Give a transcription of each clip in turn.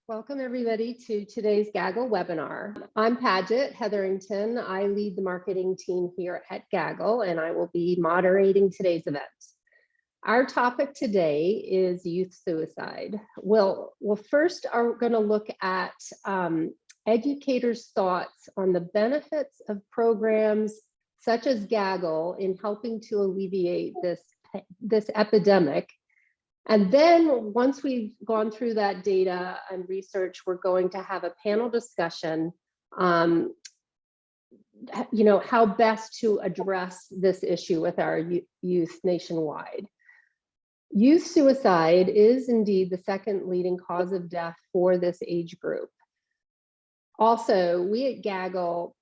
Welcome everybody to today's Gaggle webinar. I'm Paget Hetherington. I lead the marketing team here at Gaggle, and I will be moderating today's event. Our topic today is youth suicide. We'll first are going to look at educators' thoughts on the benefits of programs such as Gaggle in helping to alleviate this epidemic. And then once we've gone through that data and research, we're going to have a panel discussion, how best to address this issue with our youth nationwide. Youth suicide is indeed the second leading cause of death for this age group. Also, we at Gaggle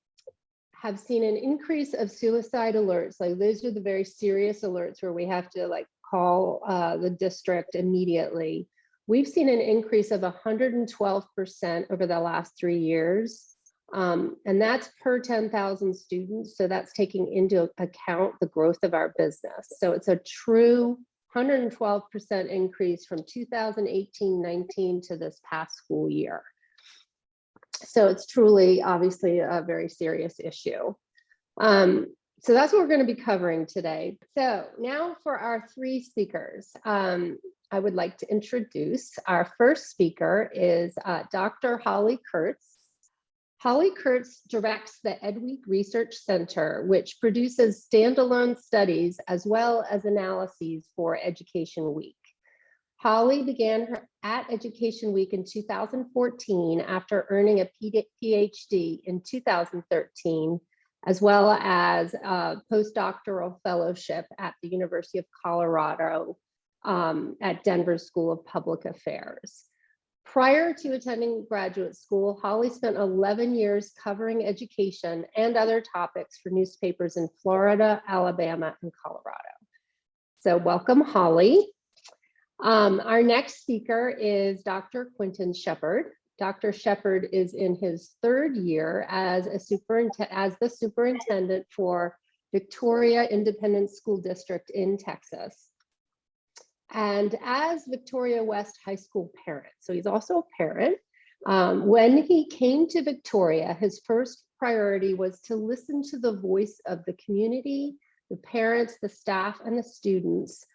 have seen an increase of suicide alerts. Like those are the very serious alerts where we have to call the district immediately. We've seen an increase of 112% over the last 3 years. And that's per 10,000 students. So that's taking into account the growth of our business. So it's a true 112% increase from 2018-19 to this past school year. So it's truly, obviously, a very serious issue. So that's what we're going to be covering today. So now for our three speakers, I would like to introduce our first speaker is Dr. Holly Kurtz. Holly Kurtz directs the EdWeek Research Center, which produces standalone studies as well as analyses for Education Week. Holly began at Education Week in 2014 after earning a PhD in 2013, as well as a postdoctoral fellowship at the University of Colorado at Denver School of Public Affairs. Prior to attending graduate school, Holly spent 11 years covering education and other topics for newspapers in Florida, Alabama, and Colorado. So welcome, Holly. Our next speaker is Dr. Quintin Shepherd. Dr. Shepherd is in his third year as the superintendent for Victoria Independent School District in Texas, and as Victoria West High School parent. So he's also a parent. When he came to Victoria, his first priority was to listen to the voice of the community, the parents, the staff, and the students.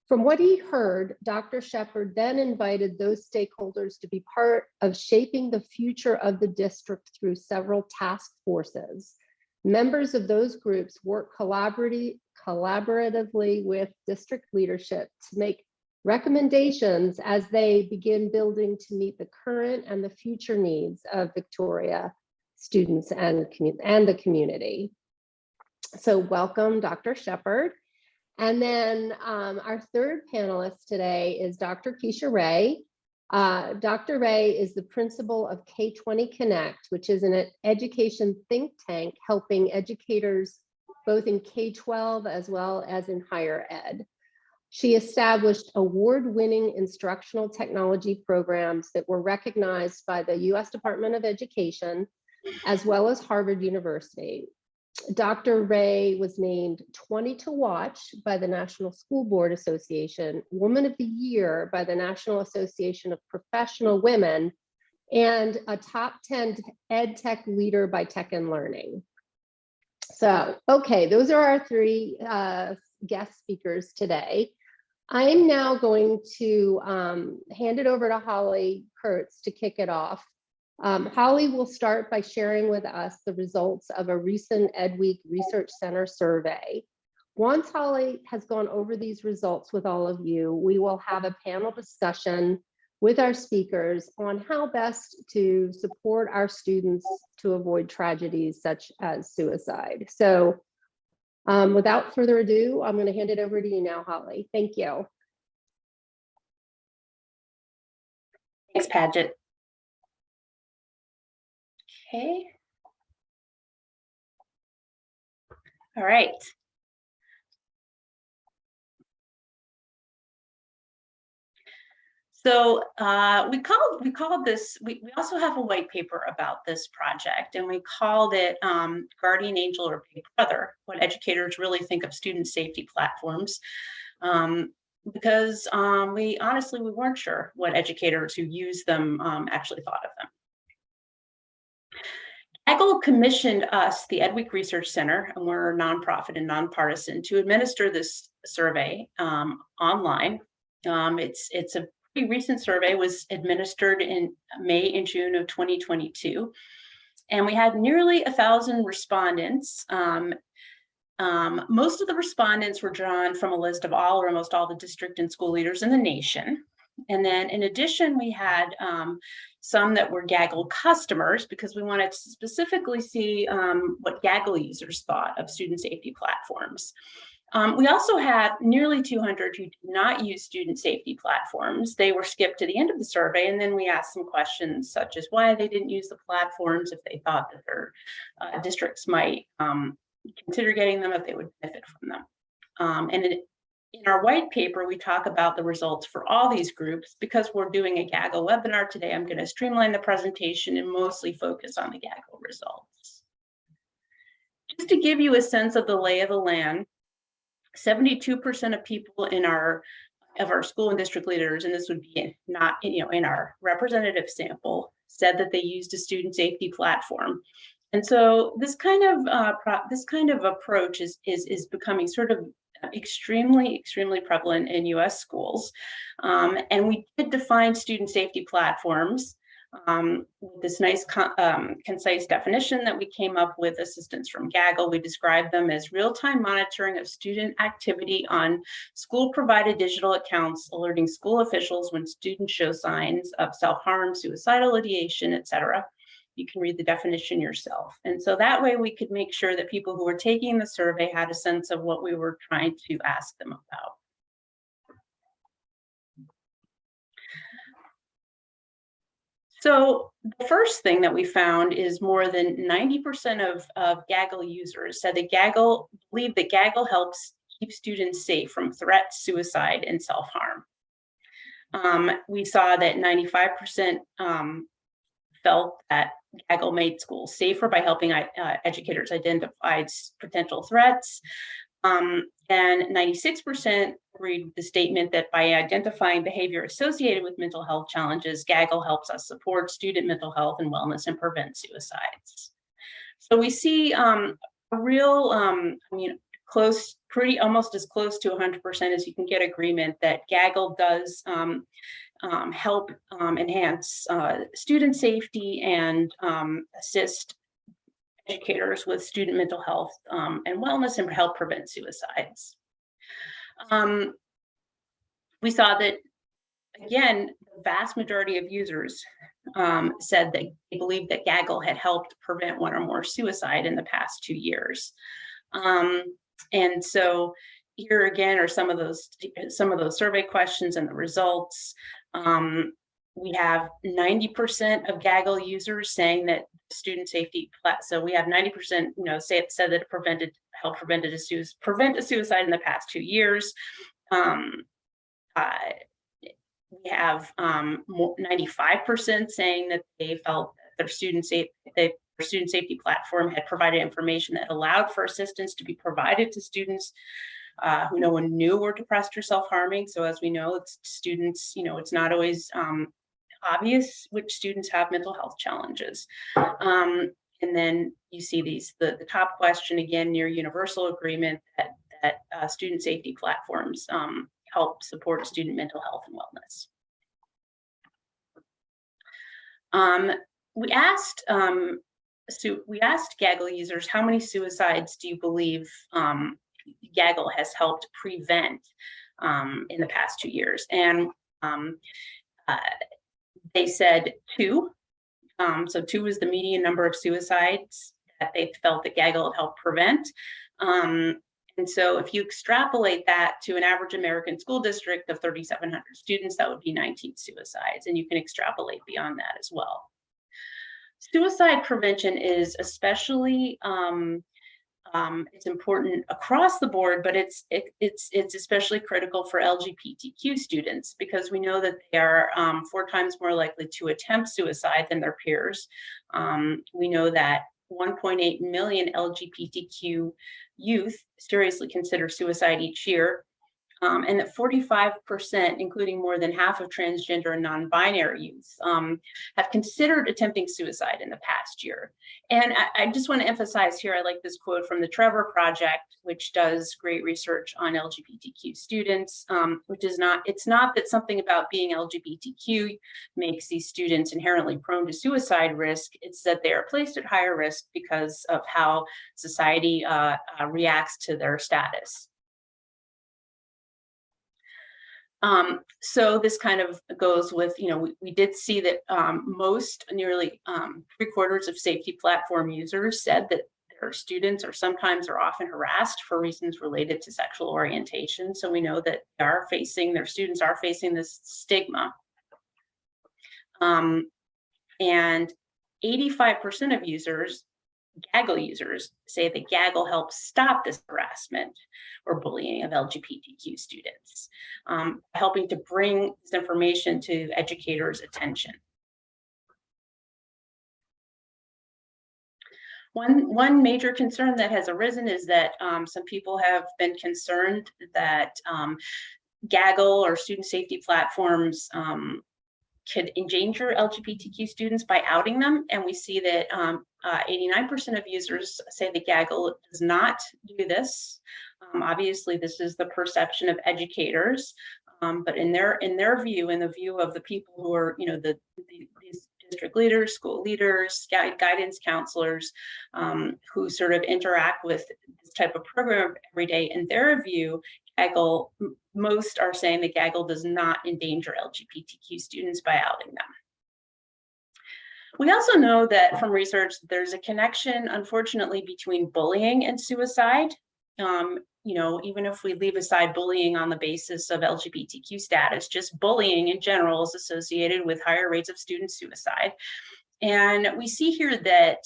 From what he heard, Dr. Shepherd then invited those stakeholders to be part of shaping the future of the district through several task forces. Members of those groups work collaboratively with district leadership to make recommendations as they begin building to meet the current and the future needs of Victoria students and the community. So welcome, Dr. Shepherd. And then our third panelist today is Dr. Kecia Ray. Dr. Ray is the principal of K20 Connect, which is an education think tank helping educators both in K-12 as well as in higher ed. She established award-winning instructional technology programs that were recognized by the U.S. Department of Education as well as Harvard University. Dr. Ray was named 20 to Watch by the National School Board Association, Woman of the Year by the National Association of Professional Women, and a top 10 ed tech leader by Tech and Learning. So, okay, those are our three guest speakers today. I'm now going to hand it over to Holly Kurtz to kick it off. Holly will start by sharing with us the results of a recent EdWeek Research Center survey. Once Holly has gone over these results with all of you, we will have a panel discussion with our speakers on how best to support our students to avoid tragedies such as suicide. So without further ado, I'm going to hand it over to you now, Holly. Thank you. Thanks, Paget. Okay. All right. So we called this, we also have a white paper about this project, and we called it Guardian Angel or Big Brother, what educators really think of student safety platforms. because we weren't sure what educators who used them actually thought of them. Gaggle commissioned us, the EdWeek Research Center, and we're a nonprofit and nonpartisan, to administer this survey online. It's a pretty recent survey, was administered in May and June of 2022. And we had nearly 1,000 respondents. Most of the respondents were drawn from a list of all or almost all the district and school leaders in the nation. And then in addition, we had some that were Gaggle customers, because we wanted to specifically see what Gaggle users thought of student safety platforms. We also had nearly 200 who did not use student safety platforms. They were skipped to the end of the survey, and then we asked some questions such as why they didn't use the platforms, if they thought that their districts might consider getting them, if they would benefit from them. And in our white paper, we talk about the results for all these groups. Because we're doing a Gaggle webinar today, I'm going to streamline the presentation and mostly focus on the Gaggle results. Just to give you a sense of the lay of the land, 72% of people in our school and district leaders, and this would be not in our representative sample, said that they used a student safety platform. And so this kind of approach is becoming sort of extremely prevalent in U.S. schools. And we did define student safety platforms with this nice concise definition that we came up with assistance from Gaggle. We described them as real-time monitoring of student activity on school-provided digital accounts, alerting school officials when students show signs of self-harm, suicidal ideation, etc. You can read the definition yourself. And so that way we could make sure that people who were taking the survey had a sense of what we were trying to ask them about. So the first thing that we found is more than 90% of Gaggle users said that believe that Gaggle helps keep students safe from threats, suicide, and self-harm. We saw that 95% felt that Gaggle made schools safer by helping educators identify potential threats. And 96% agreed with the statement that by identifying behavior associated with mental health challenges, Gaggle helps us support student mental health and wellness and prevent suicides. So we see a real, almost as close to 100% as you can get agreement that Gaggle does help enhance student safety and assist educators with student mental health and wellness and help prevent suicides. We saw that, again, the vast majority of users said that they believed that Gaggle had helped prevent one or more suicide in the past 2 years. And so here again are some of those survey questions and the results. We have 90% of Gaggle users saying that student safety, so we have 90% said that it helped prevent a suicide in the past 2 years. We have 95% saying that they felt that their student safety platform had provided information that allowed for assistance to be provided to students who no one knew were depressed or self-harming. So as we know, it's students, it's not always obvious which students have mental health challenges. And then you see the top question, again, near universal agreement that student safety platforms help support student mental health and wellness. We asked Gaggle users, how many suicides do you believe Gaggle has helped prevent in the past 2 years? And they said 2. So 2 is the median number of suicides that they felt that Gaggle had helped prevent. And so if you extrapolate that to an average American school district of 3,700 students, that would be 19 suicides. And you can extrapolate beyond that as well. Suicide prevention is especially it's important across the board, but it's especially critical for LGBTQ students, because we know that they are 4 times more likely to attempt suicide than their peers. We know that 1.8 million LGBTQ youth seriously consider suicide each year. and that 45%, including more than half of transgender and non-binary youth, have considered attempting suicide in the past year. And I just want to emphasize here, I like this quote from the Trevor Project, which does great research on LGBTQ students, which is it's not that something about being LGBTQ makes these students inherently prone to suicide risk. It's that they are placed at higher risk because of how society reacts to their status. So this kind of goes with, we did see that nearly 3/4 of safety platform users said that their students are sometimes or often harassed for reasons related to sexual orientation. So we know that their students are facing this stigma. And 85% of users, Gaggle users, say that Gaggle helps stop this harassment or bullying of LGBTQ students, helping to bring this information to educators' attention. One major concern that has arisen is that some people have been concerned that Gaggle or student safety platforms could endanger LGBTQ students by outing them. And we see that 89% of users say that Gaggle does not do this. Obviously, this is the perception of educators, but in their view, in the view of the people who are, these district leaders, school leaders, guidance counselors, who sort of interact with this type of program every day, in their view, Gaggle, most are saying that Gaggle does not endanger LGBTQ students by outing them. We also know that from research, there's a connection, unfortunately, between bullying and suicide. Even if we leave aside bullying on the basis of LGBTQ status, just bullying in general is associated with higher rates of student suicide. And we see here that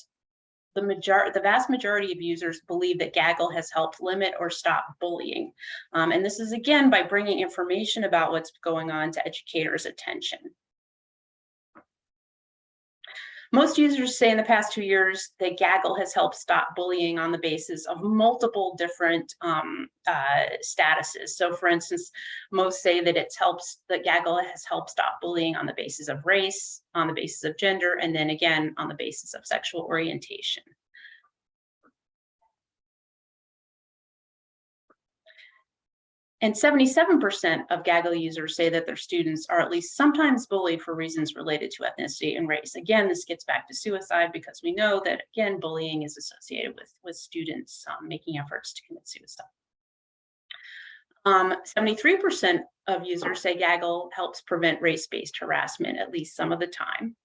the vast majority of users believe that Gaggle has helped limit or stop bullying. And this is, again, by bringing information about what's going on to educators' attention. Most users say in the past 2 years that Gaggle has helped stop bullying on the basis of multiple different statuses. So for instance, most say that Gaggle has helped stop bullying on the basis of race, on the basis of gender, and then again on the basis of sexual orientation. And 77% of Gaggle users say that their students are at least sometimes bullied for reasons related to ethnicity and race. Again, this gets back to suicide because we know that, again, bullying is associated with students making efforts to commit suicide. 73% of users say Gaggle helps prevent race-based harassment at least some of the time.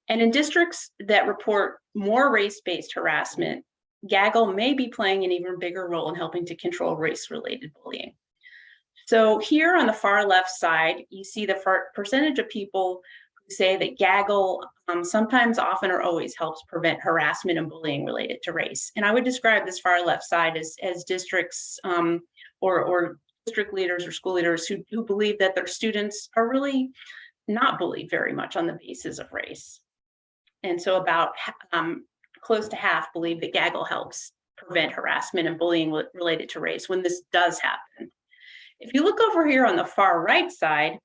And in districts that report more race-based harassment, Gaggle may be playing an even bigger role in helping to control race-related bullying. So here on the far left side, you see the percentage of people who say that Gaggle sometimes, often, or always helps prevent harassment and bullying related to race. And I would describe this far left side as districts or district leaders or school leaders who believe that their students are really not bullied very much on the basis of race. And so about close to half believe that Gaggle helps prevent harassment and bullying related to race when this does happen. If you look over here on the far right side,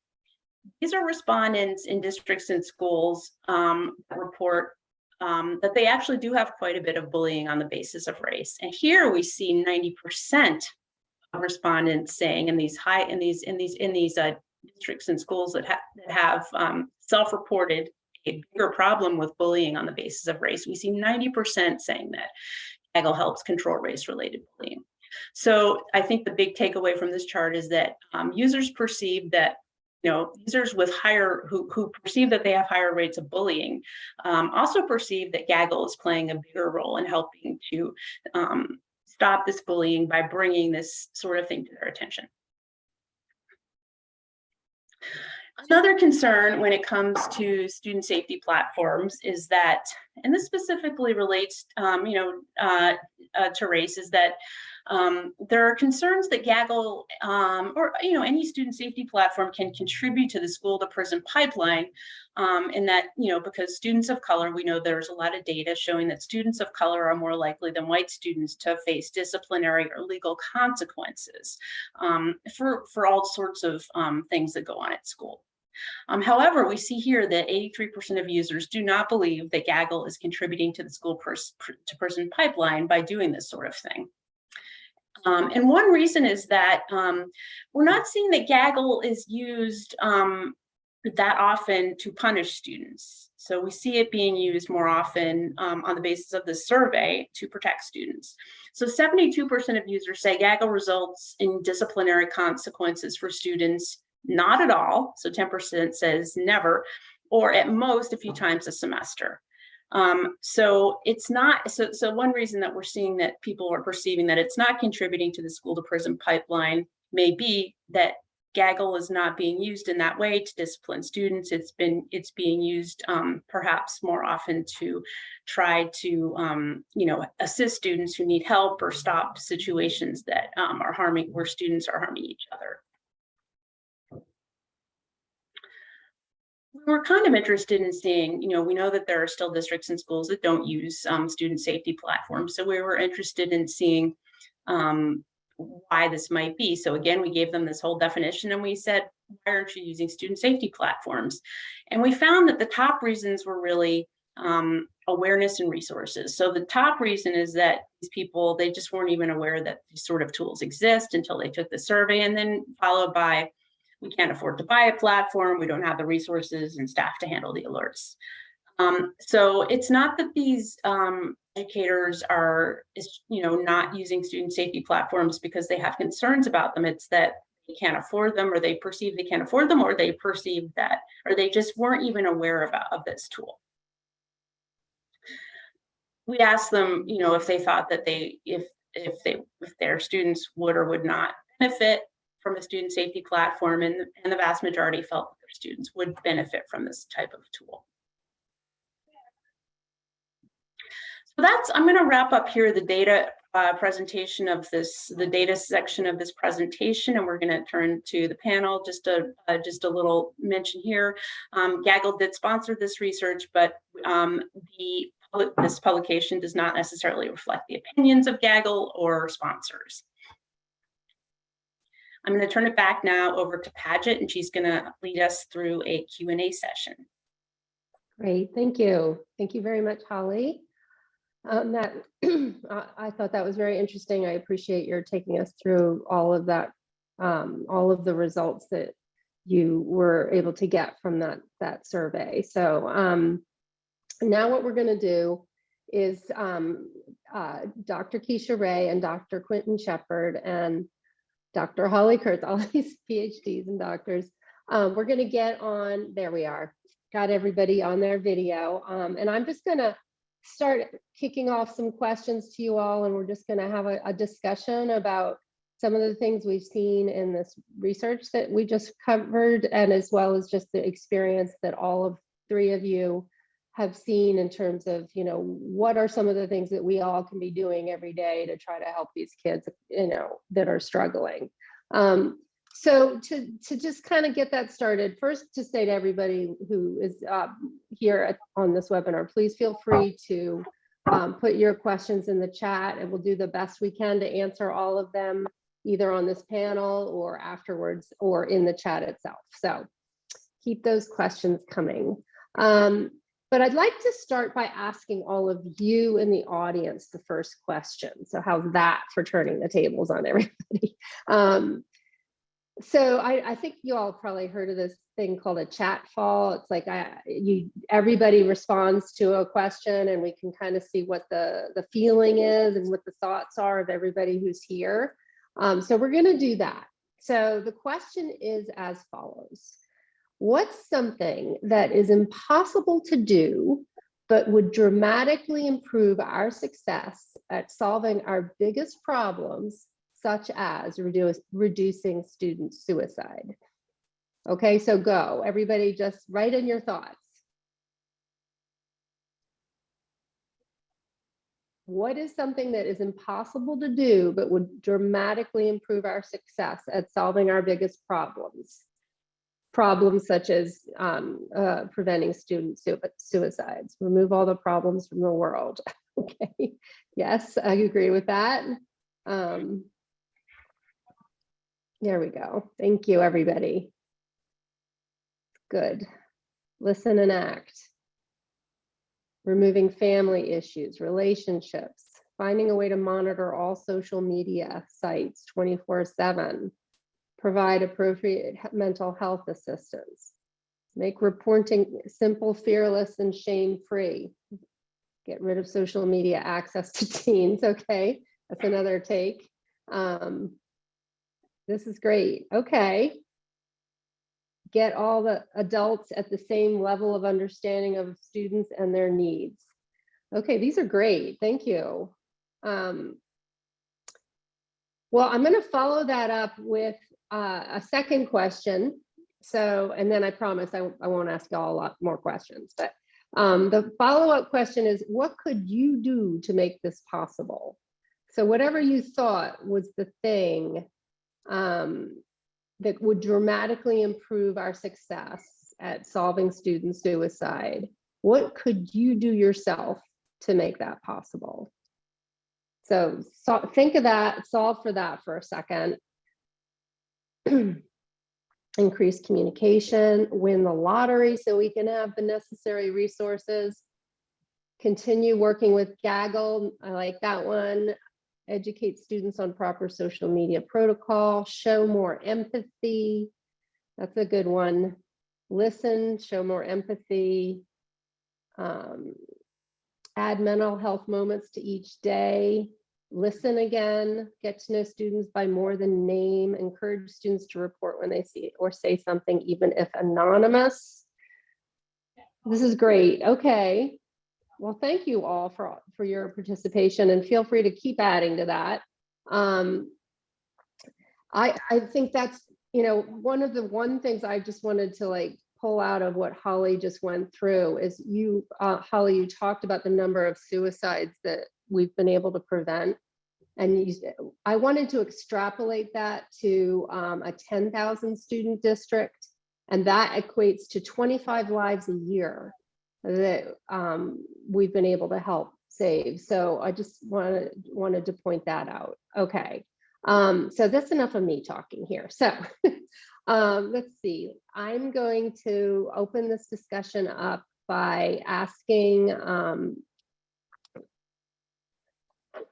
these are respondents in districts and schools that report that they actually do have quite a bit of bullying on the basis of race. And here we see 90% of respondents saying in these districts and schools that have self-reported a bigger problem with bullying on the basis of race. We see 90% saying that Gaggle helps control race-related bullying. So I think the big takeaway from this chart is that users perceive that, users with who perceive that they have higher rates of bullying also perceive that Gaggle is playing a bigger role in helping to stop this bullying by bringing this sort of thing to their attention. Another concern when it comes to student safety platforms is that, and this specifically relates, to race, is that There are concerns that Gaggle or any student safety platform can contribute to the school-to-prison pipeline, in that because students of color, we know there's a lot of data showing that students of color are more likely than white students to face disciplinary or legal consequences for all sorts of things that go on at school. However, we see here that 83% of users do not believe that Gaggle is contributing to the school-to-prison pipeline by doing this sort of thing. And one reason is that we're not seeing that Gaggle is used that often to punish students. So we see it being used more often on the basis of the survey to protect students. So 72% of users say Gaggle results in disciplinary consequences for students. Not at all. So 10% says never, or at most a few times a semester. So it's not, so one reason that we're seeing that people are perceiving that it's not contributing to the school-to-prison pipeline may be that Gaggle is not being used in that way to discipline students. It's being used perhaps more often to try to assist students who need help or stop situations that where students are harming each other. We're kind of interested in seeing, we know that there are still districts and schools that don't use student safety platforms. So we were interested in seeing why this might be. So again, we gave them this whole definition and we said, why aren't you using student safety platforms? And we found that the top reasons were really awareness and resources. So the top reason is that these people, they just weren't even aware that these sort of tools exist until they took the survey, and then followed by, we can't afford to buy a platform, we don't have the resources and staff to handle the alerts. So it's not that these educators are, not using student safety platforms because they have concerns about them. It's that they can't afford them, or they perceive they can't afford them, or they perceive that, or they just weren't even aware of this tool. We asked them, if they thought that if their students would or would not benefit from a student safety platform, and the vast majority felt that their students would benefit from this type of tool. So I'm going to wrap up here the data presentation of the data section of this presentation, and we're going to turn to the panel. Just a little mention here. Gaggle did sponsor this research, but this publication does not necessarily reflect the opinions of Gaggle or sponsors. I'm going to turn it back now over to Paget, and she's going to lead us through a Q&A session. Great, thank you. Thank you very much, Holly. I thought that was very interesting. I appreciate your taking us through all of that, all of the results that you were able to get from that survey. So now what we're going to do is Dr. Kecia Ray and Dr. Quintin Shepherd and Dr. Holly Kurtz, all these PhDs and doctors, we're going to get on, there we are, got everybody on their video. And I'm just going to start kicking off some questions to you all, and we're just going to have a discussion about some of the things we've seen in this research that we just covered, and as well as just the experience that all of three of you have seen in terms of, what are some of the things that we all can be doing every day to try to help these kids, that are struggling. So to just kind of get that started, first to say to everybody who is here on this webinar, please feel free to put your questions in the chat, and we'll do the best we can to answer all of them, either on this panel or afterwards or in the chat itself. So keep those questions coming. But I'd like to start by asking all of you in the audience the first question. So how's that for turning the tables on everybody? So I think you all probably heard of this thing called a chat fall. It's like everybody responds to a question, and we can kind of see what the feeling is and what the thoughts are of everybody who's here. So we're going to do that. So the question is as follows. What's something that is impossible to do, but would dramatically improve our success at solving our biggest problems, such as reducing student suicide? Okay, so go. Everybody just write in your thoughts. What is something that is impossible to do, but would dramatically improve our success at solving our biggest problems? Problems such as preventing student suicides. Remove all the problems from the world. Okay, yes, I agree with that. There we go. Thank you, everybody. Good. Listen and act. Removing family issues, relationships, finding a way to monitor all social media sites 24/7, provide appropriate mental health assistance, make reporting simple, fearless, and shame-free, get rid of social media access to teens. Okay, that's another take. This is great. Okay. Get all the adults at the same level of understanding of students and their needs. Okay, these are great. Thank you. Well, I'm going to follow that up with a second question. So, and then I promise I won't ask y'all a lot more questions, but the follow-up question is, what could you do to make this possible? So whatever you thought was the thing that would dramatically improve our success at solving student suicide, what could you do yourself to make that possible? So think of that, solve for that for a second. Increase communication, win the lottery so we can have the necessary resources. Continue working with Gaggle, I like that one. Educate students on proper social media protocol, show more empathy. That's a good one. Listen, show more empathy. Add mental health moments to each day. Listen again, get to know students by more than name. Encourage students to report when they see or say something, even if anonymous. This is great. Okay. Well, thank you all for your participation, and feel free to keep adding to that. I think that's, one of the things I just wanted to pull out of what Holly just went through is Holly, you talked about the number of suicides that we've been able to prevent. And I wanted to extrapolate that to a 10,000 student district, and that equates to 25 lives a year that we've been able to help save. So I just wanted to point that out. Okay, so that's enough of me talking here. So let's see, I'm going to open this discussion up by asking,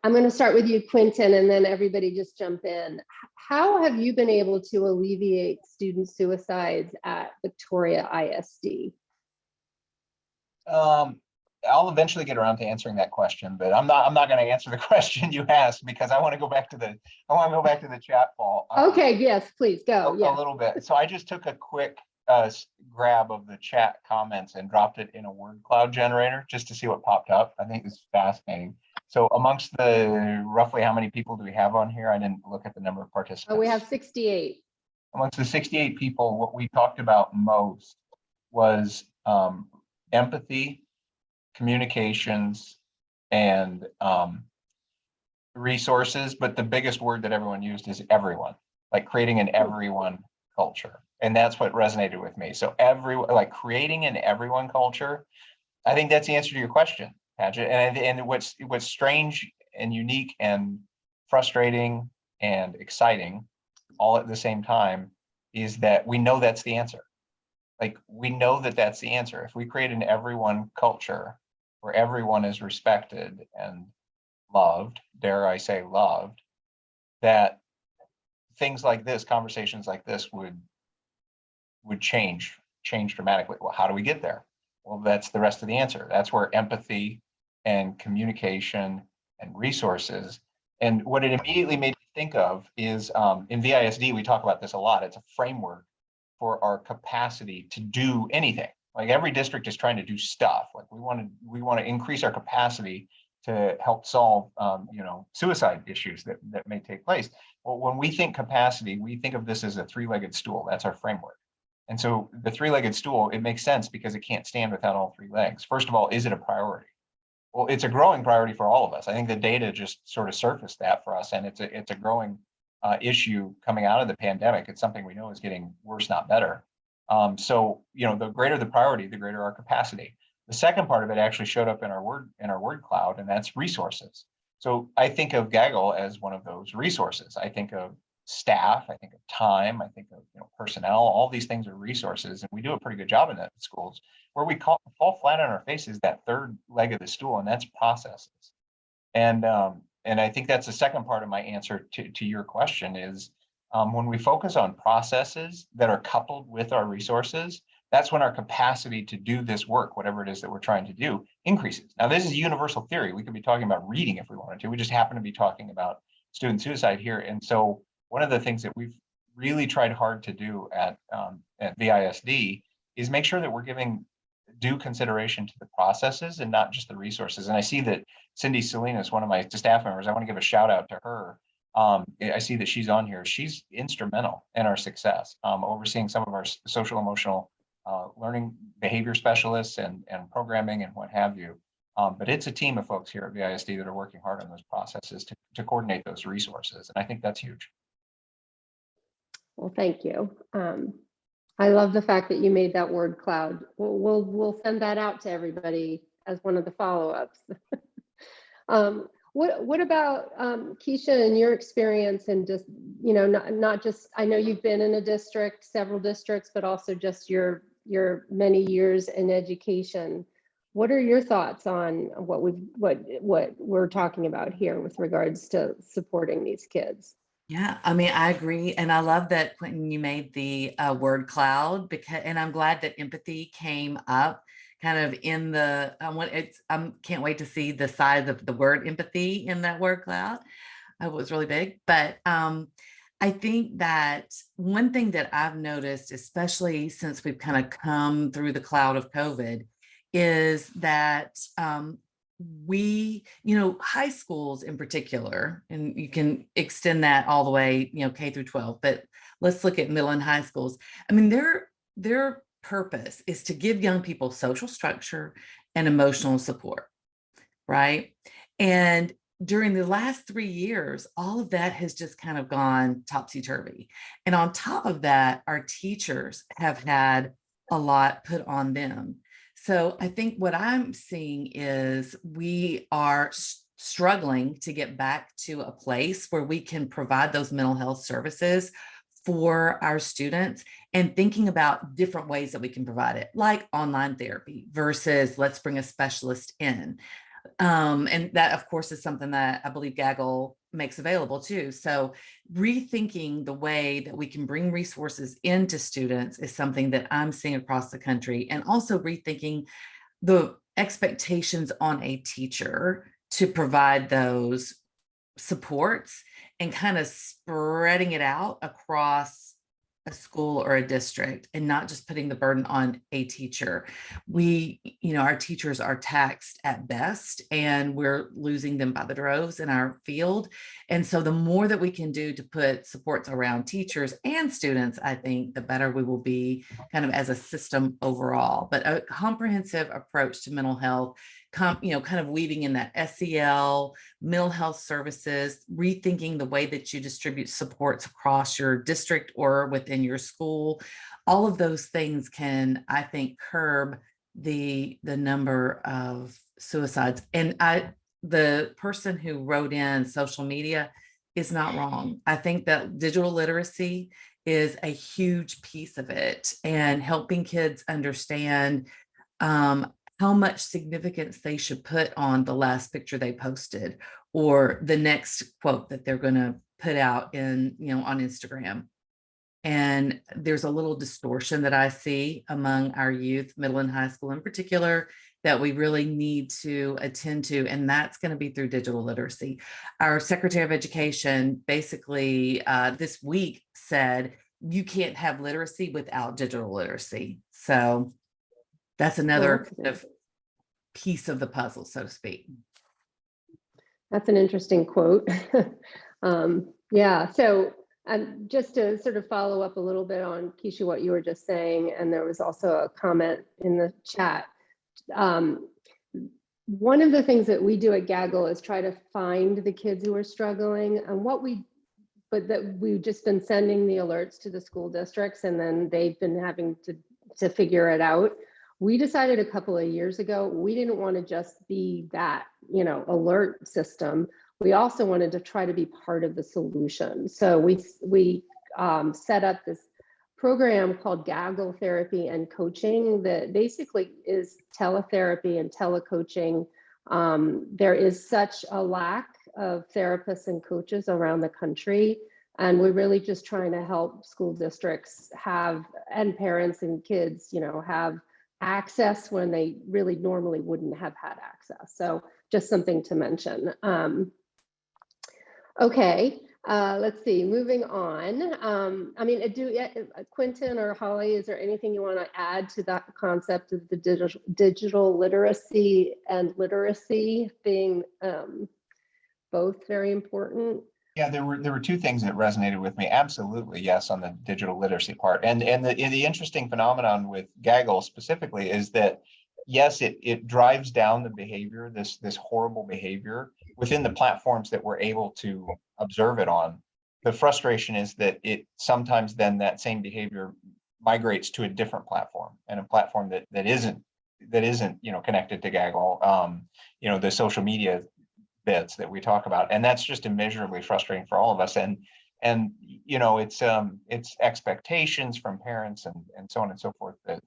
I'm going to start with you, Quintin, and then everybody just jump in. How have you been able to alleviate student suicides at Victoria ISD? I'll eventually get around to answering that question, but I'm not going to answer the question you asked because I want to go back to the chat ball. Okay, yes, please go. A little bit. So I just took a quick grab of the chat comments and dropped it in a word cloud generator just to see what popped up. I think this is fascinating. So amongst the roughly how many people do we have on here? I didn't look at the number of participants. Oh, we have 68. Amongst the 68 people, what we talked about most was empathy, communications, and resources. But the biggest word that everyone used is everyone, like creating an everyone culture. And that's what resonated with me. So creating an everyone culture, I think that's the answer to your question, Paget. And what's strange and unique and frustrating and exciting all at the same time is that we know that's the answer. We know that that's the answer. If we create an everyone culture where everyone is respected and loved, dare I say loved, that things like this, conversations like this would change dramatically. Well, how do we get there? Well, that's the rest of the answer. That's where empathy and communication and resources. And what it immediately made me think of is in VISD, we talk about this a lot. It's a framework for our capacity to do anything. Every district is trying to do stuff. We want to increase our capacity to help solve suicide issues that may take place. Well, when we think capacity, we think of this as a three-legged stool. That's our framework. And so the three-legged stool, it makes sense because it can't stand without all three legs. First of all, is it a priority? Well, it's a growing priority for all of us. I think the data just sort of surfaced that for us, and it's a growing issue coming out of the pandemic. It's something we know is getting worse, not better. So, you know, the greater the priority, the greater our capacity. The second part of it actually showed up in our word cloud, and that's resources. So I think of Gaggle as one of those resources. I think of staff, I think of time, I think of, you know, personnel. All these things are resources, and we do a pretty good job in that in schools. Where we fall flat on our faces, that third leg of the stool, and that's processes. And I think that's the second part of my answer to your question is when we focus on processes that are coupled with our resources, that's when our capacity to do this work, whatever it is that we're trying to do, increases. Now, this is a universal theory. We could be talking about reading if we wanted to. We just happen to be talking about student suicide here. And so one of the things that we've really tried hard to do at VISD is make sure that we're giving due consideration to the processes and not just the resources. And I see that Cindy Salinas, one of my staff members, I want to give a shout out to her. I see that she's on here. She's instrumental in our success, overseeing some of our social emotional learning behavior specialists and programming and what have you. But it's a team of folks here at VISD that are working hard on those processes to coordinate those resources. And I think that's huge. Well, thank you. I love the fact that you made that word cloud. We'll send that out to everybody as one of the follow-ups. What about Kecia and your experience and just, you know, not just, I know you've been in a district, several districts, but also just your many years in education. What are your thoughts on what we're talking about here with regards to supporting these kids? Yeah, I mean, I agree. And I love that, Quintin, you made the word cloud and I'm glad that empathy came up kind of in the, I can't wait to see the size of the word empathy in that word cloud. It was really big. But I think that one thing that I've noticed, especially since we've kind of come through the cloud of COVID, is that we, you know, high schools in particular, and you can extend that all the way, you know, K through 12, but let's look at middle and high schools. I mean, their purpose is to give young people social structure and emotional support, right? And during the last 3 years, all of that has just kind of gone topsy-turvy. And on top of that, our teachers have had a lot put on them. So I think what I'm seeing is we are struggling to get back to a place where we can provide those mental health services for our students and thinking about different ways that we can provide it, like online therapy versus let's bring a specialist in. And that, of course, is something that I believe Gaggle makes available too. So rethinking the way that we can bring resources into students is something that I'm seeing across the country, and also rethinking the expectations on a teacher to provide those supports and kind of spreading it out across a school or a district and not just putting the burden on a teacher. We, you know, our teachers are taxed at best and we're losing them by the droves in our field. And so the more that we can do to put supports around teachers and students, I think the better we will be kind of as a system overall. But a comprehensive approach to mental health, you know, kind of weaving in that SEL, mental health services, rethinking the way that you distribute supports across your district or within your school. All of those things can, I think, curb the number of suicides. And the person who wrote in social media is not wrong. I think that digital literacy is a huge piece of it, and helping kids understand how much significance they should put on the last picture they posted or the next quote that they're going to put out in, you know, on Instagram. And there's a little distortion that I see among our youth, middle and high school in particular, that we really need to attend to, and that's going to be through digital literacy. Our Secretary of Education basically this week said, you can't have literacy without digital literacy. So that's another kind of piece of the puzzle, so to speak. That's an interesting quote. Yeah, so just to sort of follow up a little bit on Kecia, what you were just saying, and there was also a comment in the chat. one of the things that we do at Gaggle is try to find the kids who are struggling, and but that we've just been sending the alerts to the school districts, and then they've been having to figure it out. We decided a couple of years ago, we didn't want to just be that, alert system. We also wanted to try to be part of the solution. So we set up this program called Gaggle Therapy and Coaching that basically is teletherapy and telecoaching. There is such a lack of therapists and coaches around the country, and we're really just trying to help school districts and parents and kids, have access when they really normally wouldn't have had access. So just something to mention. Okay. Let's see, moving on. Quintin or Holly, is there anything you want to add to that concept of the digital literacy and literacy being both very important? Yeah, there were two things that resonated with me. Absolutely, yes, on the digital literacy part. And the interesting phenomenon with Gaggle specifically is that, yes, it drives down the behavior, this horrible behavior within the platforms that we're able to observe it on. The frustration is that it sometimes then that same behavior migrates to a different platform, and a platform that isn't connected to Gaggle, the social media bits that we talk about, and that's just immeasurably frustrating for all of us. And it's expectations from parents and so on and so forth, that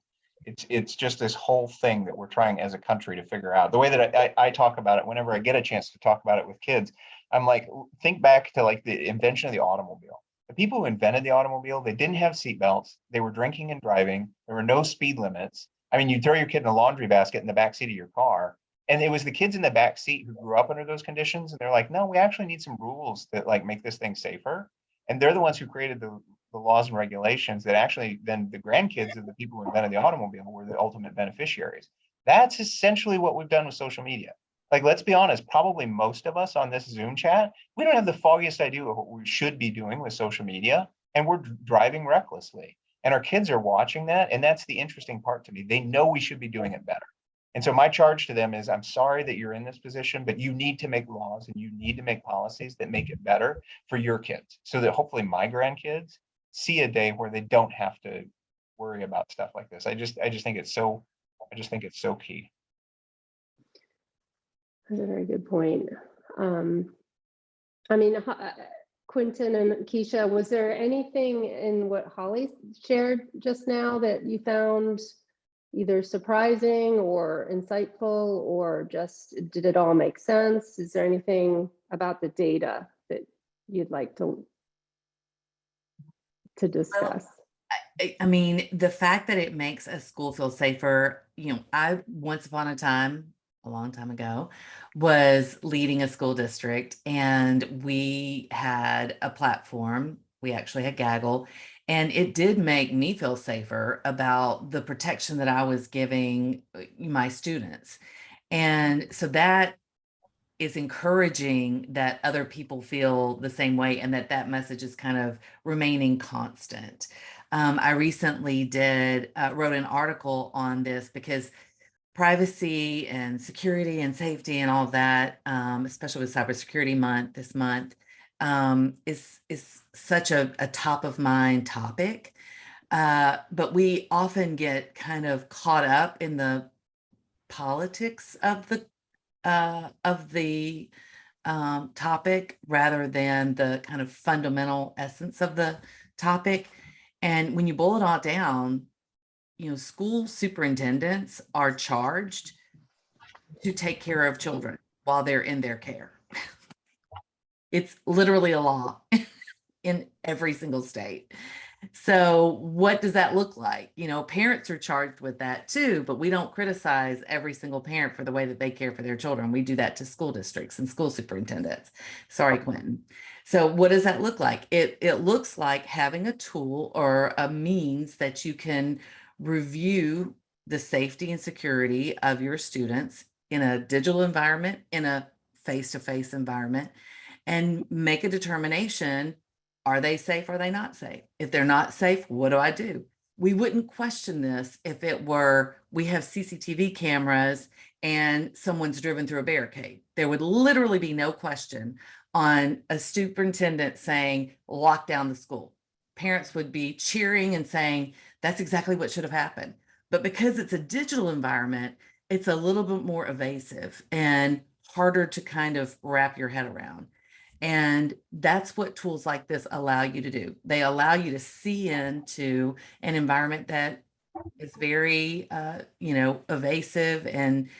it's just this whole thing that we're trying as a country to figure out. The way that I talk about it, whenever I get a chance to talk about it with kids, I'm like, think back to like the invention of the automobile. The people who invented the automobile, they didn't have seatbelts, they were drinking and driving, there were no speed limits. I mean, you throw your kid in a laundry basket in the back seat of your car, and it was the kids in the back seat who grew up under those conditions, and they're like, no, we actually need some rules that like make this thing safer. And they're the ones who created the laws and regulations that actually then the grandkids of the people who invented the automobile were the ultimate beneficiaries. That's essentially what we've done with social media. Like, let's be honest, probably most of us on this Zoom chat, we don't have the foggiest idea of what we should be doing with social media, and we're driving recklessly. And our kids are watching that, and that's the interesting part to me. They know we should be doing it better. And so my charge to them is, I'm sorry that you're in this position, but you need to make laws and you need to make policies that make it better for your kids, so that hopefully my grandkids see a day where they don't have to worry about stuff like this. I just think it's so key. That's a very good point. Quintin and Kecia, was there anything in what Holly shared just now that you found either surprising or insightful, or just did it all make sense? Is there anything about the data that you'd like to discuss? I mean, the fact that it makes a school feel safer, I once upon a time, a long time ago, was leading a school district, and we had a platform. We actually had Gaggle, and it did make me feel safer about the protection that I was giving my students. And so that is encouraging that other people feel the same way, and that message is kind of remaining constant. I recently wrote an article on this, because privacy and security and safety and all of that, especially with Cybersecurity Month this month, is such a top of mind topic. But we often get kind of caught up in the politics of the topic, rather than the kind of fundamental essence of the topic. And when you boil it all down, school superintendents are charged to take care of children while they're in their care. It's literally a law in every single state. So what does that look like? Parents are charged with that too, but we don't criticize every single parent for the way that they care for their children. We do that to school districts and school superintendents. Sorry, Quintin. So what does that look like? It looks like having a tool or a means that you can review the safety and security of your students in a digital environment, in a face-to-face environment, and make a determination. Are they safe? Are they not safe? If they're not safe, what do I do? we wouldn't question this if it were, we have CCTV cameras and someone's driven through a barricade. There would literally be no question on a superintendent saying, lock down the school. Parents would be cheering and saying, that's exactly what should have happened. But because it's a digital environment, it's a little bit more evasive and harder to kind of wrap your head around. And that's what tools like this allow you to do. They allow you to see into an environment that is very, evasive and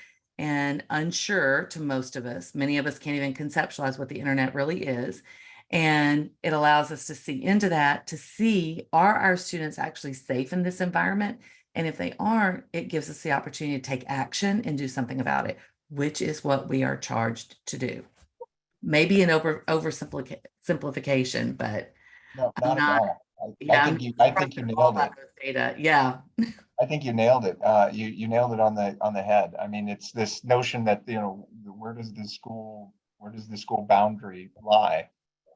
unsure to most of us. Many of us can't even conceptualize what the internet really is. And it allows us to see into that, to see, are our students actually safe in this environment? And if they aren't, it gives us the opportunity to take action and do something about it, which is what we are charged to do. Maybe an oversimplification, but No, I'm not at not. all. Yeah, I think you nailed it. Data. Yeah. I think you nailed it. You nailed it on the head. I mean, it's this notion that, where does the school boundary lie?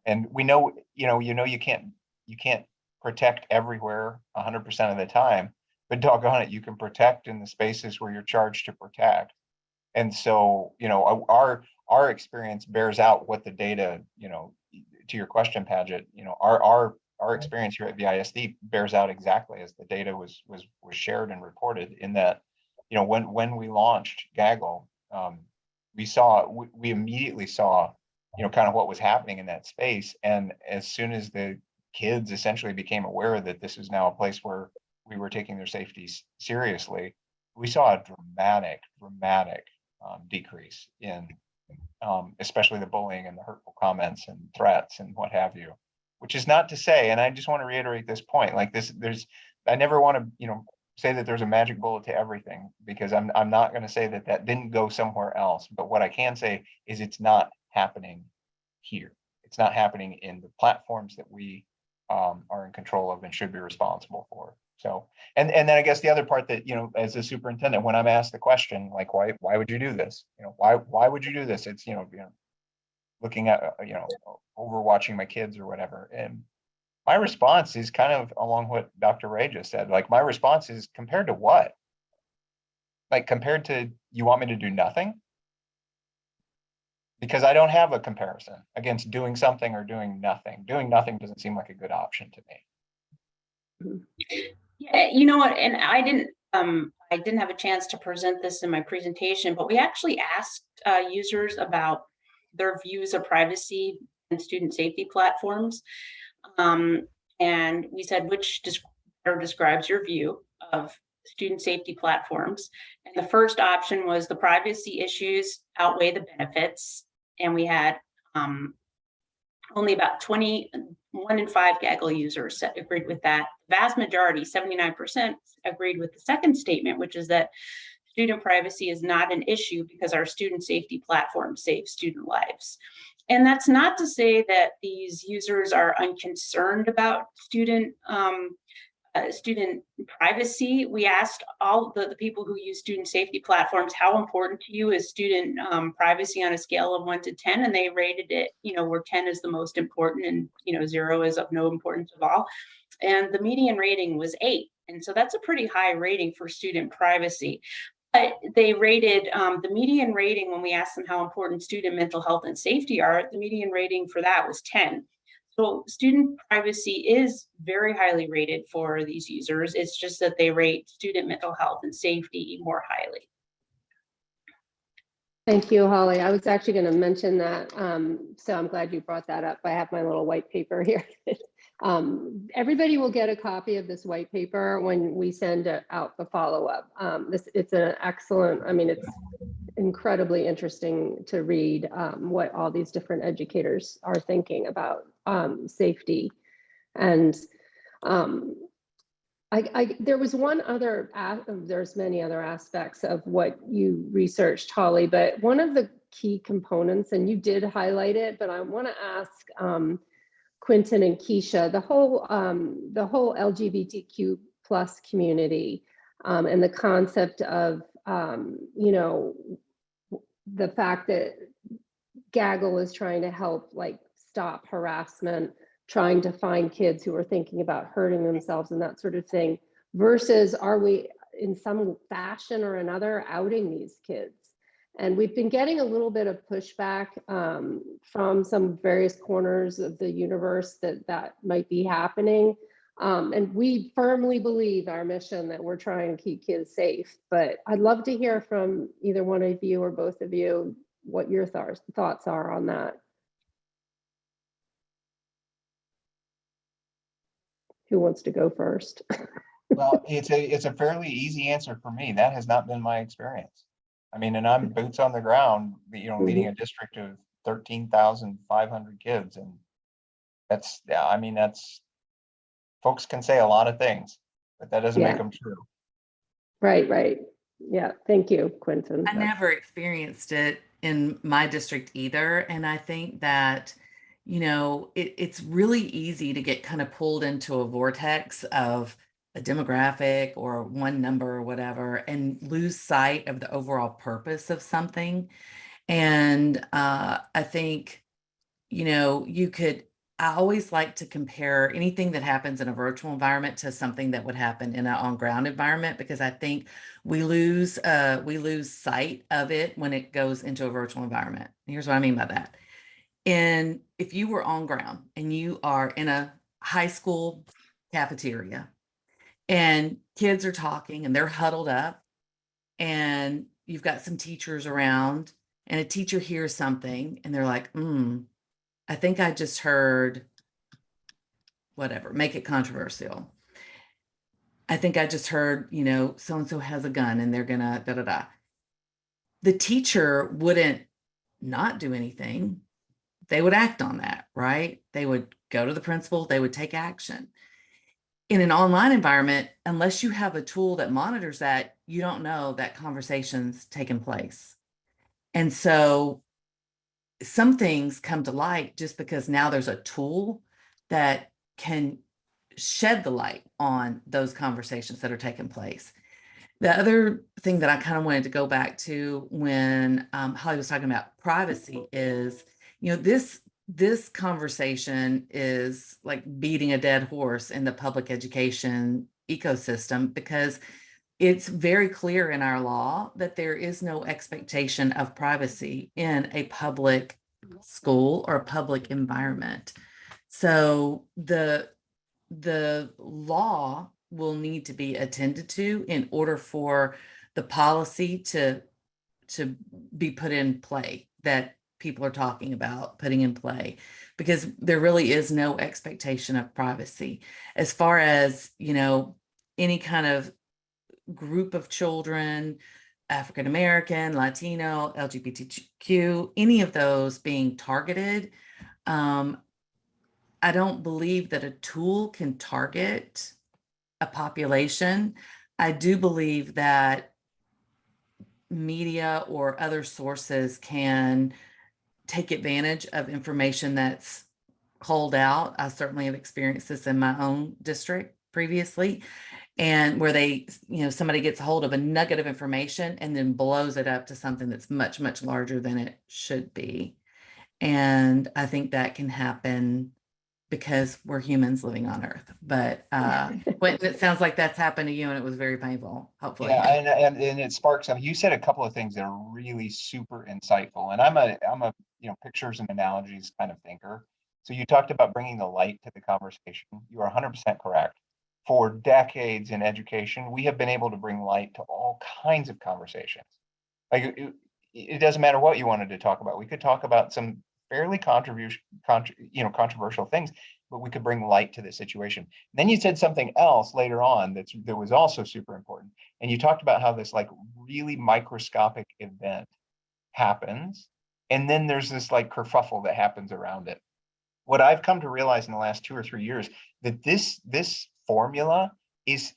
And we know, you can't protect everywhere 100% of the time, but doggone it, you can protect in the spaces where you're charged to protect. And so, our experience bears out what the data, to your question, Paget, our experience here at VISD bears out exactly as the data was shared and reported, in that, when we launched Gaggle, we immediately saw, kind of what was happening in that space. And as soon as the kids essentially became aware that this is now a place where we were taking their safety seriously, we saw a dramatic decrease in especially the bullying and the hurtful comments and threats and what have you. Which is not to say, and I just want to reiterate this point, like this, I never want to, say that there's a magic bullet to everything, because I'm not going to say that didn't go somewhere else. But what I can say is it's not happening here. It's not happening in the platforms that we are in control of and should be responsible for. So, and then I guess the other part that, as a superintendent, when I'm asked the question, like, why would you do this? Why would you do this? It's, looking at, overwatching my kids or whatever. And my response is kind of along what Dr. Ray just said. Like, my response is, compared to what? Like, compared to, you want me to do nothing? Because I don't have a comparison against doing something or doing nothing. Doing nothing doesn't seem like a good option to me. Yeah, you know what? And I didn't have a chance to present this in my presentation, but we actually asked users about their views of privacy and student safety platforms. And we said, which describes your view of student safety platforms? And the first option was the privacy issues outweigh the benefits. And we had only about 1 in 5 Gaggle users agreed with that. Vast majority, 79%, agreed with the second statement, which is that student privacy is not an issue because our student safety platform saves student lives. And that's not to say that these users are unconcerned about student privacy. We asked all the people who use student safety platforms, how important to you is student privacy on a scale of 1 to 10? And they rated it, where 10 is the most important and 0 is of no importance at all. And the median rating was 8. And so that's a pretty high rating for student privacy. But they rated the median rating, when we asked them how important student mental health and safety are, the median rating for that was 10. So student privacy is very highly rated for these users. It's just that they rate student mental health and safety more highly. Thank you, Holly. I was actually going to mention that, so I'm glad you brought that up. I have my little white paper here. Everybody will get a copy of this white paper when we send out the follow-up. It's an excellent, it's incredibly interesting to read what all these different educators are thinking about safety. And there was one other, there's many other aspects of what you researched, Holly, but one of the key components, and you did highlight it, but I want to ask Quintin and Kecia, the whole LGBTQ plus community and the concept of, the fact that Gaggle is trying to help stop harassment, trying to find kids who are thinking about hurting themselves and that sort of thing. versus are we in some fashion or another outing these kids? And we've been getting a little bit of pushback from some various corners of the universe that might be happening. And we firmly believe our mission that we're trying to keep kids safe. But I'd love to hear from either one of you or both of you what your thoughts are on that. Who wants to go first? Well, it's a fairly easy answer for me. That has not been my experience. I mean, and I'm boots on the ground, leading a district of 13,500 kids. And that's, yeah, I mean, that's, folks can say a lot of things, but that doesn't make them true. Right. Yeah, thank you, Quintin. I never experienced it in my district either. And I think that, it's really easy to get kind of pulled into a vortex of a demographic or one number or whatever and lose sight of the overall purpose of something. And I think, I always like to compare anything that happens in a virtual environment to something that would happen in an on-ground environment, because I think we lose sight of it when it goes into a virtual environment. Here's what I mean by that. And if you were on ground and you are in a high school cafeteria and kids are talking and they're huddled up and you've got some teachers around and a teacher hears something and they're like, I think I just heard whatever, make it controversial. I think I just heard, so-and-so has a gun and they're gonna da-da-da. The teacher wouldn't not do anything. They would act on that, right? They would go to the principal, they would take action. In an online environment, unless you have a tool that monitors that, you don't know that conversation's taken place. And so some things come to light just because now there's a tool that can shed the light on those conversations that are taking place. The other thing that I kind of wanted to go back to when Holly was talking about privacy is, this conversation is like beating a dead horse in the public education ecosystem, because it's very clear in our law that there is no expectation of privacy in a public school or a public environment. So the law will need to be attended to in order for the policy to be put in play that people are talking about putting in play, because there really is no expectation of privacy. As far as, any kind of group of children, African American, Latino, LGBTQ, any of those being targeted, I don't believe that a tool can target a population. I do believe that media or other sources can take advantage of information that's called out. I certainly have experienced this in my own district previously, and where they, somebody gets a hold of a nugget of information and then blows it up to something that's much, much larger than it should be. And I think that can happen because we're humans living on Earth. But Quintin, it sounds like that's happened to you and it was very painful, hopefully. Yeah, and it sparks something. You said a couple of things that are really super insightful. And I'm a pictures and analogies kind of thinker. So you talked about bringing the light to the conversation. You are 100% correct. For decades in education, we have been able to bring light to all kinds of conversations. Like it doesn't matter what you wanted to talk about. We could talk about some fairly controversial things, but we could bring light to the situation. Then you said something else later on that was also super important. And you talked about how this like really microscopic event happens. And then there's this like kerfuffle that happens around it. What I've come to realize in the last 2 or 3 years, that this formula is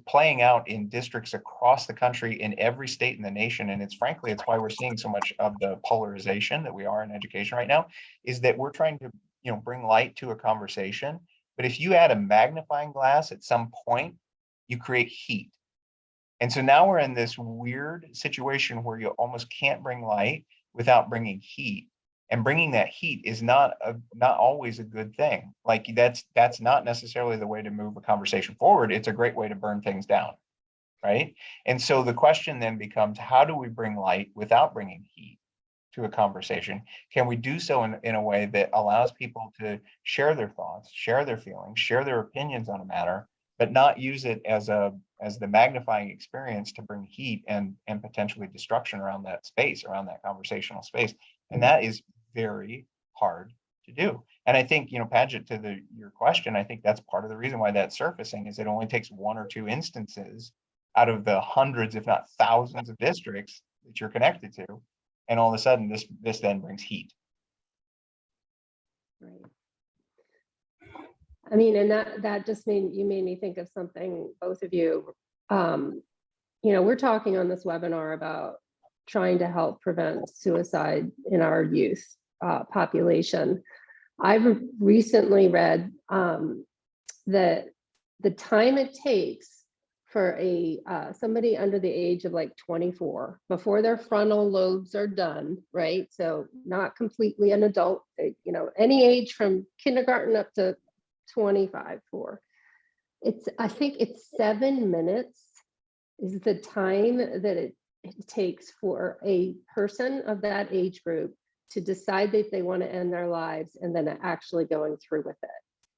playing out in districts across the country, in every state in the nation. And it's why we're seeing so much of the polarization that we are in education right now, is that we're trying to bring light to a conversation. But if you add a magnifying glass at some point, you create heat. And so now we're in this weird situation where you almost can't bring light without bringing heat. And bringing that heat is not always a good thing. Like that's not necessarily the way to move a conversation forward. It's a great way to burn things down, right? And so the question then becomes, how do we bring light without bringing heat to a conversation? Can we do so in a way that allows people to share their thoughts, share their feelings, share their opinions on a matter, but not use it as the magnifying experience to bring heat and potentially destruction around that space, around that conversational space? And that is very hard to do. And I think, Padgett, to your question, I think that's part of the reason why that's surfacing, is it only takes one or two instances out of the hundreds, if not thousands of districts that you're connected to. And all of a sudden this then brings heat. Right. I mean, and that just made me think of something, both of you. We're talking on this webinar about trying to help prevent suicide in our youth population. I've recently read that the time it takes for somebody under the age of like 24, before their frontal lobes are done, right? So not completely an adult, any age from kindergarten up to 25 I think it's 7 minutes is the time that it takes for a person of that age group to decide that they want to end their lives, and then actually going through with it.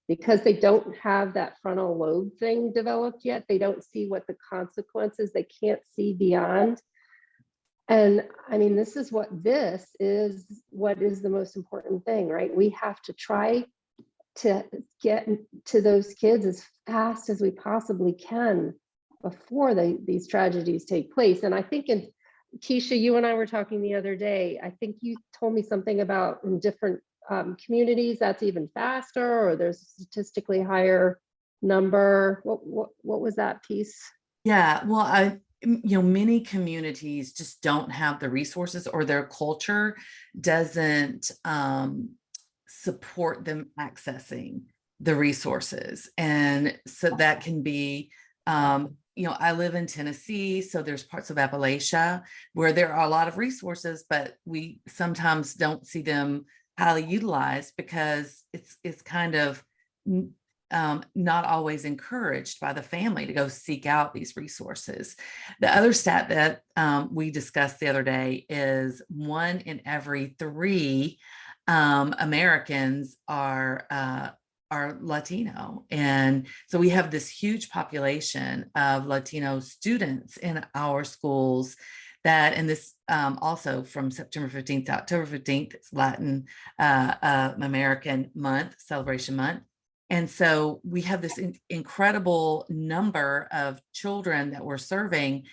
Because they don't have that frontal lobe thing developed yet. They don't see what the consequences, they can't see beyond. And I mean, this is what is the most important thing, right? We have to try to get to those kids as fast as we possibly can before these tragedies take place. And I think Kecia, you and I were talking the other day, I think you told me something about in different communities that's even faster, or there's a statistically higher number. What was that piece? Yeah, well, many communities just don't have the resources, or their culture doesn't support them accessing the resources. And so that can be, I live in Tennessee, so there's parts of Appalachia where there are a lot of resources, but we sometimes don't see them highly utilized because it's kind of not always encouraged by the family to go seek out these resources. The other stat that we discussed the other day is 1 in every 3 Americans are Latino. And so we have this huge population of Latino students in our schools and this also from September 15th to October 15th, it's Latin American month, celebration month. And so we have this incredible number of children that we're serving,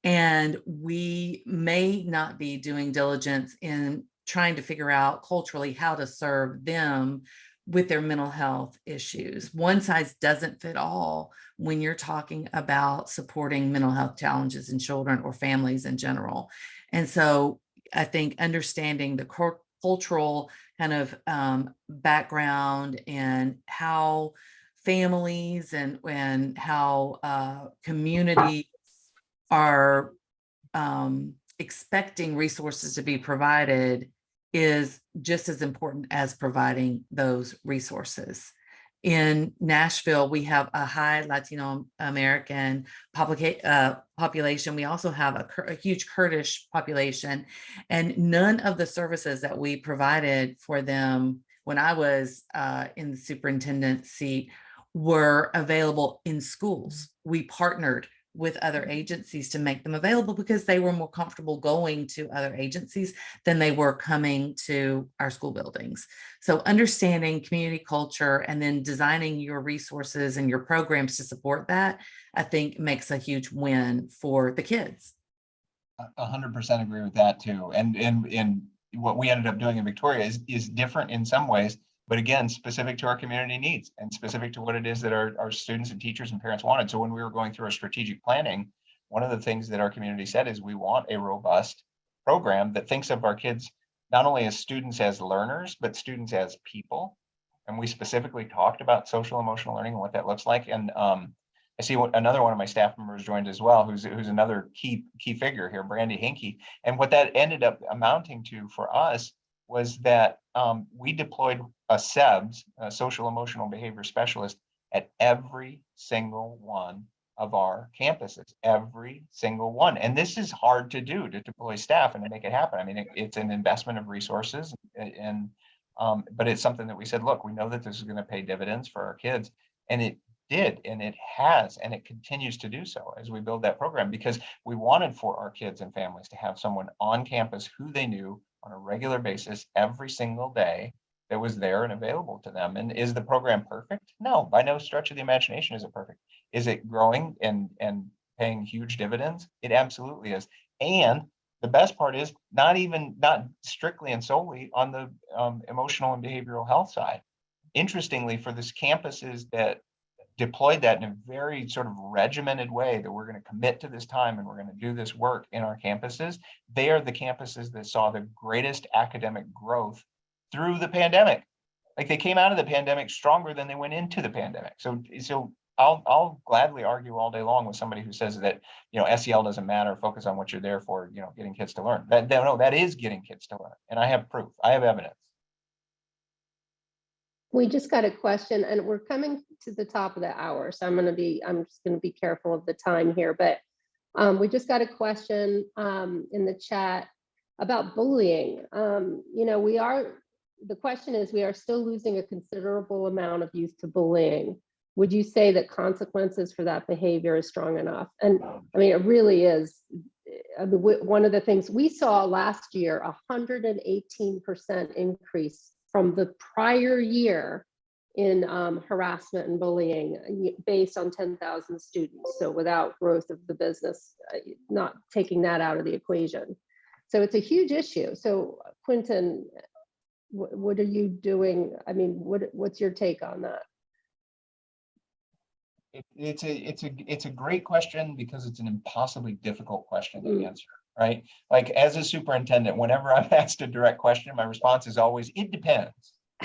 and we may not be doing diligence in trying to figure out culturally how to serve them with their mental health issues. One size doesn't fit all when you're talking about supporting mental health challenges in children or families in general. And so I think understanding the cultural kind of background and how families and how communities are expecting resources to be provided is just as important as providing those resources. In Nashville, we have a high Latino American population. We also have a huge Kurdish population, and none of the services that we provided for them when I was in the superintendent seat were available in schools. We partnered with other agencies to make them available because they were more comfortable going to other agencies than they were coming to our school buildings. So understanding community culture and then designing your resources and your programs to support that, I think makes a huge win for the kids. 100% agree with that too. And what we ended up doing in Victoria is different in some ways, but again, specific to our community needs and specific to what it is that our students and teachers and parents wanted. So when we were going through our strategic planning, one of the things that our community said is we want a robust program that thinks of our kids not only as students as learners, but students as people. And we specifically talked about social emotional learning and what that looks like. And I see another one of my staff members joined as well, who's another key figure here, Brandy Hinkey. And what that ended up amounting to for us was that we deployed a SEBS, a social emotional behavior specialist, at every single one of our campuses, every single one. And this is hard to do, to deploy staff and to make it happen. I mean, it's an investment of resources, and but it's something that we said, look, we know that this is going to pay dividends for our kids. And it did, and it has, and it continues to do so as we build that program, because we wanted for our kids and families to have someone on campus who they knew on a regular basis every single day that was there and available to them. And is the program perfect? No, by no stretch of the imagination is it perfect. Is it growing and paying huge dividends? It absolutely is. And the best part is not strictly and solely on the emotional and behavioral health side. Interestingly, for this campuses that deployed that in a very sort of regimented way, that we're going to commit to this time and we're going to do this work in our campuses, they are the campuses that saw the greatest academic growth through the pandemic. Like, they came out of the pandemic stronger than they went into the pandemic. So I'll gladly argue all day long with somebody who says that, SEL doesn't matter, focus on what you're there for, getting kids to learn. That is getting kids to learn. And I have proof, I have evidence. We just got a question, and we're coming to the top of the hour, so I'm just going to be careful of the time here. But we just got a question in the chat about bullying. The question is, we are still losing a considerable amount of youth to bullying. Would you say that consequences for that behavior is strong enough? And I mean, it really is. One of the things we saw last year, 118% increase from the prior year in harassment and bullying based on 10,000 students. So without growth of the business, not taking that out of the equation. So it's a huge issue. So Quintin, what are you doing? I mean, what's your take on that? It's a great question, because it's an impossibly difficult question to answer, right? Like, as a superintendent, whenever I'm asked a direct question, my response is always, it depends.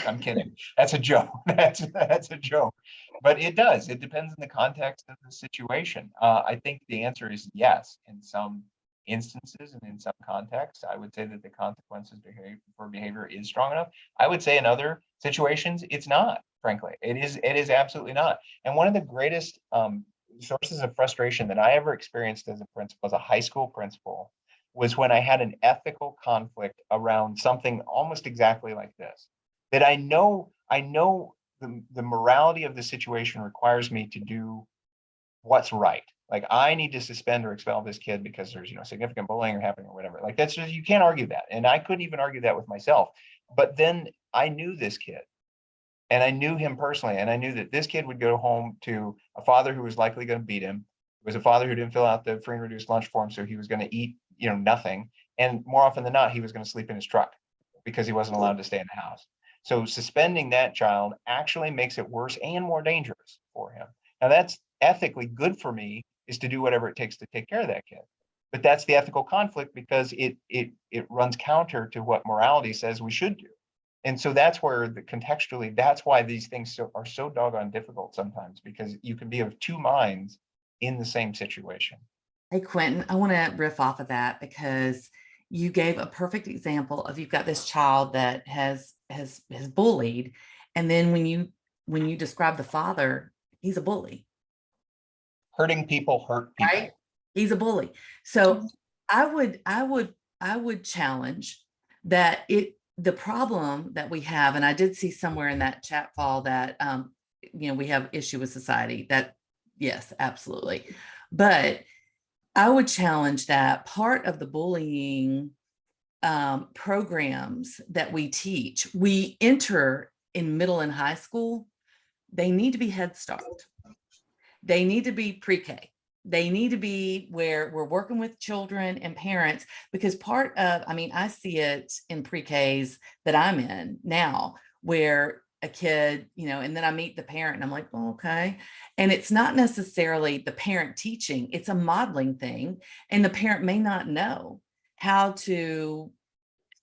I'm kidding. That's a joke. That's a joke. But it does. It depends on the context of the situation. I think the answer is yes. In some instances and in some contexts, I would say that the consequences for behavior is strong enough. I would say in other situations, it's not. Frankly, it is absolutely not. And one of the greatest sources of frustration that I ever experienced as a principal, as a high school principal, was when I had an ethical conflict around something almost exactly like this. That I know the morality of the situation requires me to do what's right. Like, I need to suspend or expel this kid because there's significant bullying or happening or whatever. Like, that's just, you can't argue that. And I couldn't even argue that with myself. But then I knew this kid. And I knew him personally, and I knew that this kid would go home to a father who was likely going to beat him. It was a father who didn't fill out the free and reduced lunch form, so he was going to eat, nothing. And more often than not, he was going to sleep in his truck because he wasn't allowed to stay in the house. So suspending that child actually makes it worse and more dangerous for him. Now, that's ethically good for me, is to do whatever it takes to take care of that kid. But that's the ethical conflict, because it runs counter to what morality says we should do. And so that's where contextually, that's why these things are so doggone difficult sometimes, because you can be of two minds in the same situation. Hey, Quintin, I want to riff off of that, because you gave a perfect example of, you've got this child that has bullied. And then when you describe the father, he's a bully. Hurting people hurt people. Right? He's a bully. So I would challenge that the problem that we have, and I did see somewhere in that chat fall that, we have issue with society. That, yes, absolutely. But I would challenge that part of the bullying programs that we teach, we enter in middle and high school, they need to be Head Start. They need to be pre-K. They need to be where we're working with children and parents, because part of, I see it in pre-Ks that I'm in now, where a kid, and then I meet the parent and I'm like, oh, okay. And it's not necessarily the parent teaching, it's a modeling thing. And the parent may not know how to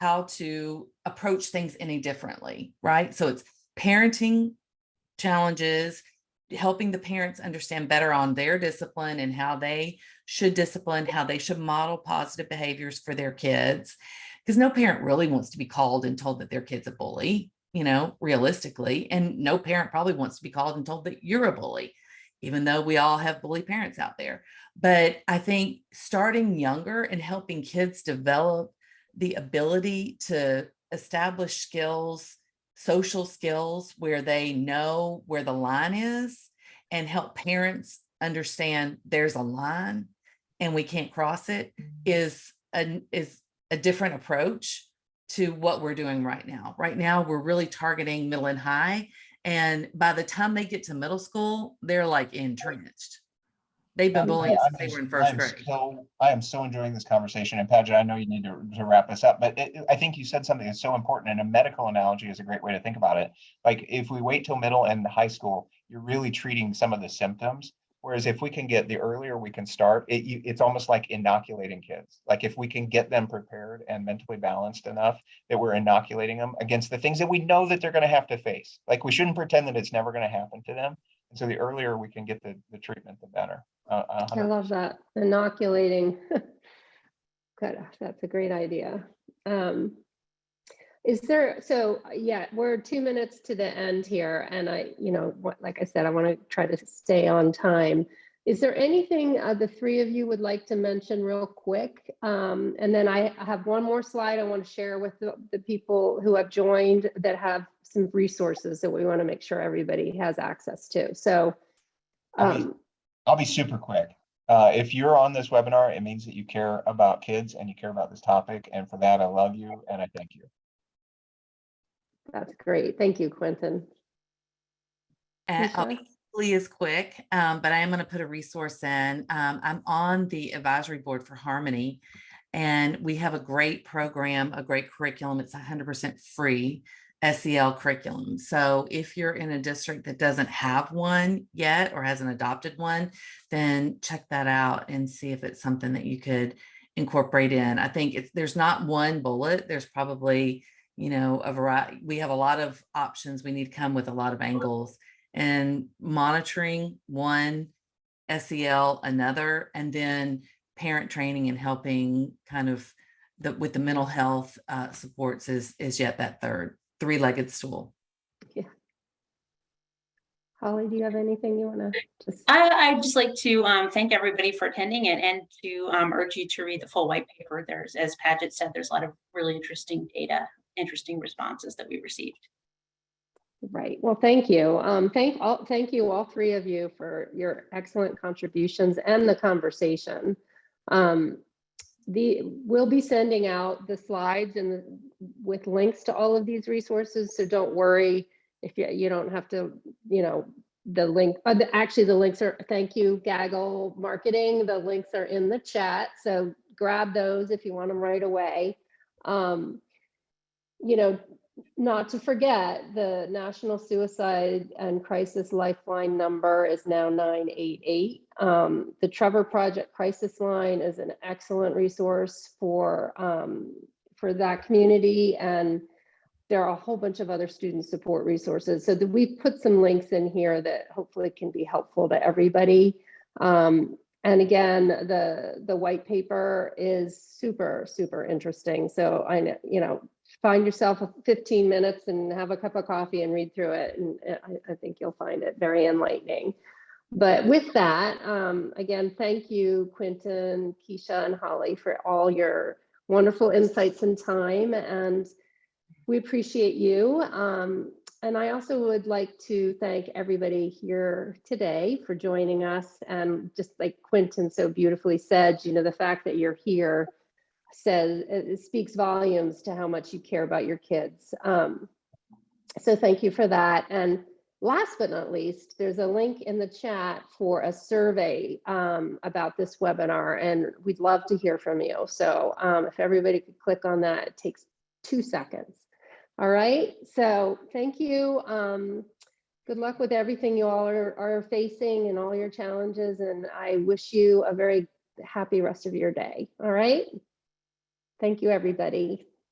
approach things any differently, right? So it's parenting challenges, helping the parents understand better on their discipline and how they should discipline, how they should model positive behaviors for their kids. because no parent really wants to be called and told that their kid's a bully, realistically, and no parent probably wants to be called and told that you're a bully, even though we all have bully parents out there. But I think starting younger and helping kids develop the ability to establish skills, social skills, where they know where the line is, and help parents understand there's a line and we can't cross it, is a different approach to what we're doing right now. Right now, we're really targeting middle and high. And by the time they get to middle school, they're like entrenched. They've been bullied since they were in first grade. I am so enjoying this conversation. And Paget, I know you need to wrap this up, but I think you said something that's so important, and a medical analogy is a great way to think about it. Like if we wait till middle and high school, you're really treating some of the symptoms. Whereas if we can get, the earlier we can start, it's almost like inoculating kids. Like if we can get them prepared and mentally balanced enough that we're inoculating them against the things that we know that they're going to have to face. Like we shouldn't pretend that it's never going to happen to them. And so the earlier we can get the treatment, the better. I love that. Inoculating. Good. That's a great idea. Yeah, we're 2 minutes to the end here. And like I said, I want to try to stay on time. Is there anything the three of you would like to mention real quick? And then I have one more slide I want to share with the people who have joined that have some resources that we want to make sure everybody has access to. So I'll be super quick. If you're on this webinar, it means that you care about kids and you care about this topic. And for that, I love you and I thank you. That's great. Thank you, Quintin. I'll be equally as quick, but I am going to put a resource in. I'm on the advisory board for Harmony, and we have a great program, a great curriculum. It's 100% free SEL curriculum. So if you're in a district that doesn't have one yet or hasn't adopted one, then check that out and see if it's something that you could incorporate in. I think there's not one bullet. There's probably, a variety. We have a lot of options. We need to come with a lot of angles, and monitoring one, SEL another, and then parent training and helping kind of with the mental health supports is yet that third three-legged stool. Yeah. Holly, do you have anything you want to just? I'd just like to thank everybody for attending and to urge you to read the full white paper. As Paget said, there's a lot of really interesting data, interesting responses that we received. Right. Well, thank you. Thank you, all three of you, for your excellent contributions and the conversation. We'll be sending out the slides with links to all of these resources. So don't worry if you don't have to, the link. Actually, the links are, thank you, Gaggle Marketing. The links are in the chat. So grab those if you want them right away. Not to forget, the National Suicide and Crisis Lifeline number is now 988. The Trevor Project Crisis Line is an excellent resource for that community, and there are a whole bunch of other student support resources. So we've put some links in here that hopefully can be helpful to everybody. And again, the white paper is super, super interesting. So find yourself 15 minutes and have a cup of coffee and read through it. And I think you'll find it very enlightening. But with that, again, thank you, Quintin, Kecia, and Holly, for all your wonderful insights and time. And we appreciate you. And I also would like to thank everybody here today for joining us. And just like Quintin so beautifully said, the fact that you're here it speaks volumes to how much you care about your kids. So thank you for that. And last but not least, there's a link in the chat for a survey about this webinar, and we'd love to hear from you. So if everybody could click on that, it takes 2 seconds. All right, so thank you. Good luck with everything you all are facing and all your challenges, and I wish you a very happy rest of your day. All right. Thank you, everybody.